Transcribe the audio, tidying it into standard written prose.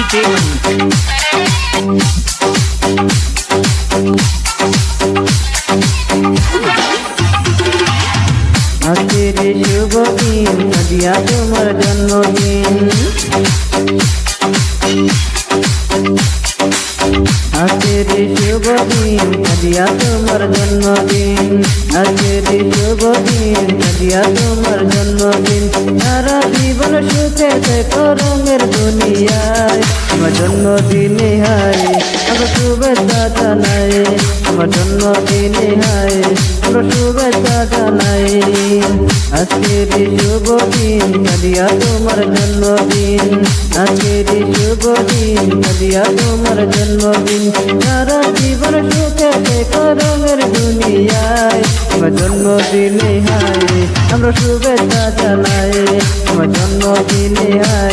আজকের এই শুভ দিন সাদিয়া তোমার জন্মদিন। আজকের এই শুভ দিন সাদিয়া তোমার জন্মদিন। আজকের এই শুভ দিন সাদিয়া তোমার জন্মদিন। সারা জীবন সুখে থেকো রঙের দুনিয়ায়। তোমার জন্মদিনে হায় আমরা শুভেচ্ছা জানাই। তোমার জন্মদিনে হায় আমরা শুভেচ্ছা জানাই। আজকের এই শুভ দিন সাদিয়া তোমার জন্মদিন। আজকের এই শুভ দিন সাদিয়া তোমার জন্মদিন। সারা জীবন সুখে থেকো রঙের দুনিয়ায়। তোমার জন্মদিনে হায় আমরা শুভেচ্ছা জানাই। তোমার জন্মদিনে হায়